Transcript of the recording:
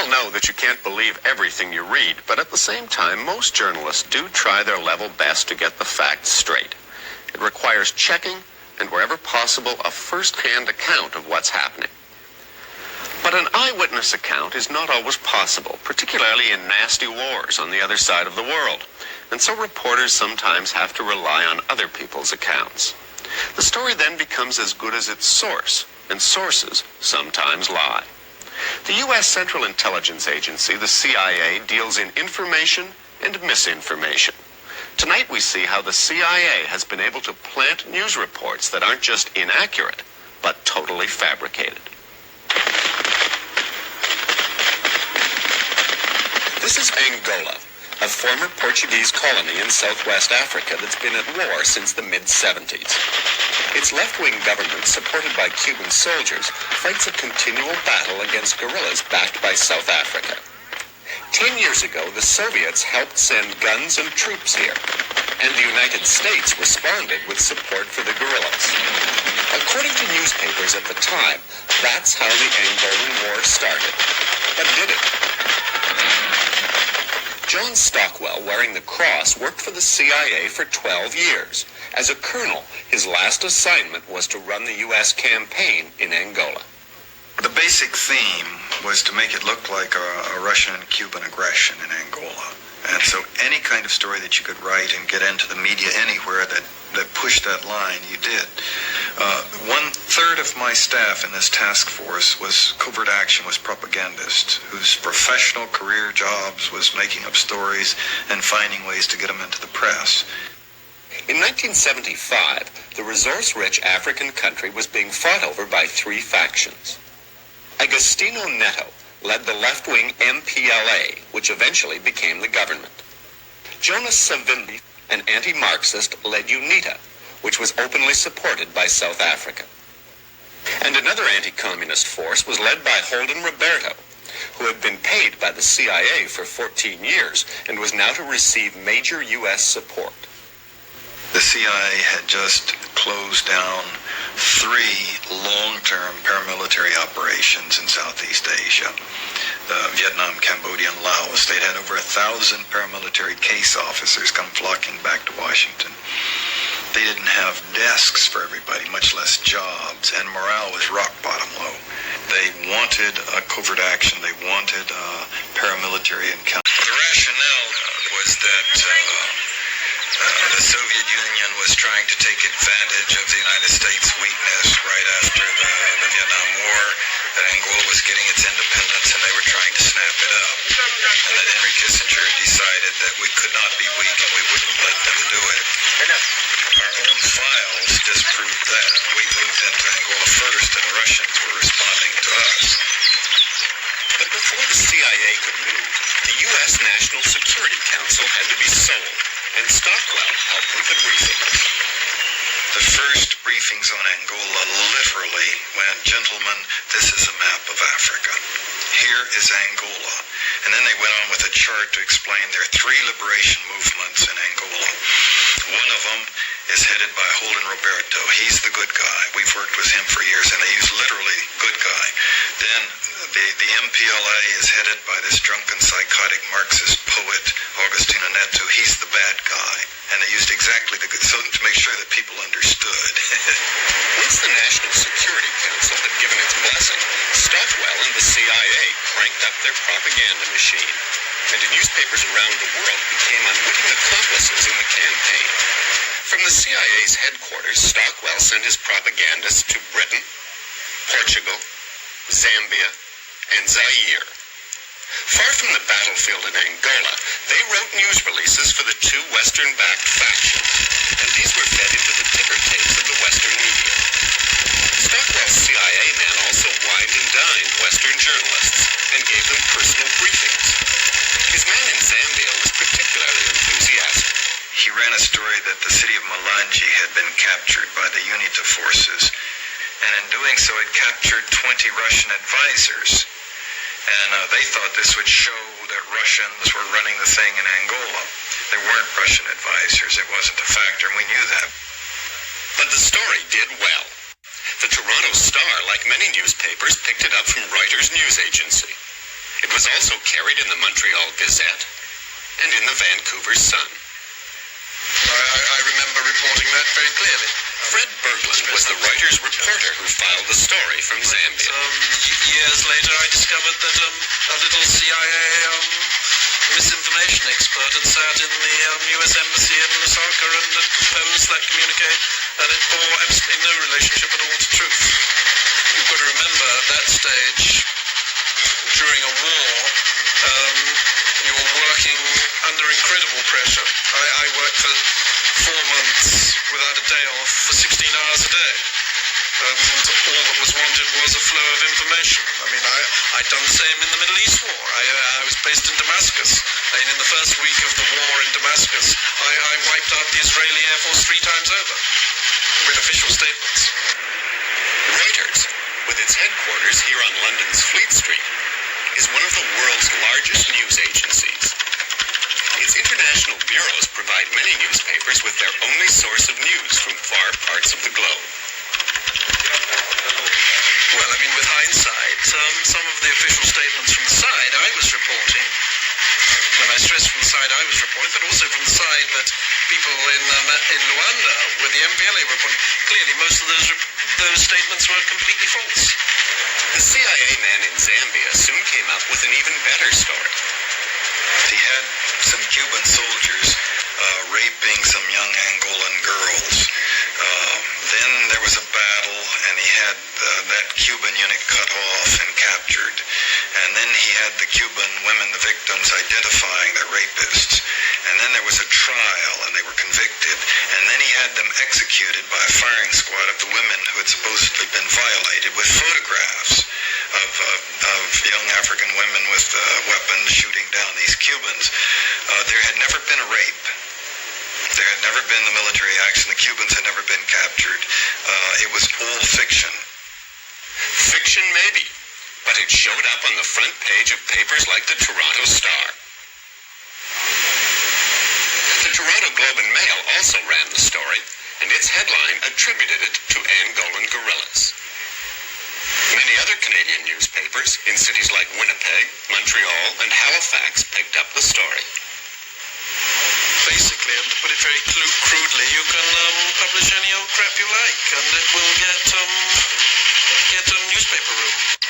all know that you can't believe everything you read, but at the same time, most journalists do try their level best to get the facts straight. It requires checking and, wherever possible, a first-hand account of what's happening. But an eyewitness account is not always possible, particularly in nasty wars on the other side of the world. And so reporters sometimes have to rely on other people's accounts. The story then becomes as good as its source, and sources sometimes lie. The U.S. Central Intelligence Agency, the CIA, deals in information and misinformation. Tonight we see how the CIA has been able to plant news reports that aren't just inaccurate, but totally fabricated. This is Angola, a former Portuguese colony in southwest Africa that's been at war since the mid-70s. Its left-wing government, supported by Cuban soldiers, fights a continual battle against guerrillas backed by South Africa. 10 years ago, the Soviets helped send guns and troops here, and the United States responded with support for the guerrillas. According to newspapers at the time, that's how the Angolan War started. But did it? John Stockwell, wearing the cross, worked for the CIA for 12 years. As a colonel, his last assignment was to run the U.S. campaign in Angola. The basic theme was to make it look like a Russian and Cuban aggression in Angola. And so any kind of story that you could write and get into the media anywhere that pushed that line, you did. 1/3 of my staff in this task force was covert action, was propagandists, whose professional career jobs was making up stories and finding ways to get them into the press. In 1975, the resource-rich African country was being fought over by three factions. Agostinho Neto led the left-wing MPLA, which eventually became the government. Jonas Savimbi, an anti-Marxist, led UNITA, which was openly supported by South Africa. And another anti-communist force was led by Holden Roberto, who had been paid by the CIA for 14 years and was now to receive major U.S. support. The CIA had just closed down 3 long-term paramilitary operations in Southeast Asia. Vietnam, Cambodia, and Laos. They'd had over 1,000 paramilitary case officers come flocking back to Washington. They didn't have desks for everybody, much less jobs, and morale was rock bottom low. They wanted a covert action. They wanted paramilitary encounter. The rationale was that the Soviet Union was trying to take advantage of the United States' weakness right after the Vietnam War, that Angola was getting its independence and they were trying to snap it up, and that Henry Kissinger decided that we could not be weak and we wouldn't let them do it. Our own files disproved that. We moved into Angola first and the Russians were responding to us. But before the CIA could move, the U.S. National Security Council had to be sold, and Stockwell helped with the briefings. The first briefings on Angola literally went, gentlemen, this is a map of Africa. Here is Angola. And then they went on with a chart to explain there are 3 liberation movements in Angola. One of them is headed by Holden Roberto. He's the good guy. We've worked with him for years, and they use literally good guy. Then the MPLA is headed by this drunken, psychotic Marxist poet, Agostinho Neto. He's the bad guy. And they used exactly the good, so to make sure that people understood. Once the National Security Council had given its blessing, Stockwell and the CIA cranked up their propaganda machine, and the newspapers around the world became unwitting accomplices in the campaign. From the CIA's headquarters, Stockwell sent his propagandists to Britain, Portugal, Zambia, and Zaire. Far from the battlefield in Angola, they wrote news releases for the 2 Western-backed factions, and these were fed into the ticker tapes of the Western media. Stockwell's CIA man also wined and dined Western journalists and gave them personal briefings. His man in Zambia was particularly enthusiastic. He ran a story that the city of Malanje had been captured by the UNITA forces, and in doing so it captured 20 Russian advisors. And they thought this would show that Russians were running the thing in Angola. There weren't Russian advisors. It wasn't a factor, and we knew that. But the story did well. The Toronto Star, like many newspapers, picked it up from Reuters news agency. It was was also carried in the Montreal Gazette and in the Vancouver Sun. I remember reporting that very clearly. Fred Berglund was the Reuters reporter who filed the story from Zambia. Years later, I discovered that a little CIA misinformation expert had sat in the U.S. Embassy in Lusaka and had composed that communique, and it bore absolutely no relationship at all to truth. You've got to remember, at that stage, during a war, you're working under incredible pressure. I worked for 4 months without a day off for 16 hours a day. And all that was wanted was a flow of information. I mean, I'd done the same in the Middle East War. I was based in Damascus. And in the first week of the war in Damascus, I wiped out the Israeli Air Force 3 times over with official statements. Reuters, with its headquarters here on London's Fleet Street, is one of the world's largest news agencies. Its international bureaus provide many newspapers with their only source of news from far parts of the globe. Well, I mean, with hindsight, some of the official statements from the side I was reporting, when I stress from the side I was reporting, but also from the side that people in Luanda, where the MPLA were reporting, clearly most of those statements were completely false. The CIA man in Zambia soon came up with an even better story. He had some Cuban soldiers raping some young Angolan girls. Then there was a battle, and he had that Cuban unit cut off and captured. And then he had the Cuban women, the victims, identifying their rapists. And then there was a trial, and they were convicted. And then he had them executed by a firing squad of the women who had supposedly been violated, with photographs of young African women with weapons shooting down these Cubans. There had never been a rape. There had never been the military action. The Cubans had never been captured. It was all fiction. Fiction, maybe, but it showed up on the front page of papers like the Toronto Star. The Toronto Globe and Mail also ran the story, and its headline attributed it to Angolan guerrillas. Many other Canadian newspapers in cities like Winnipeg, Montreal, and Halifax picked up the story. Basically, and to put it very crudely, you can publish any old crap you like, and it will get newspaper room.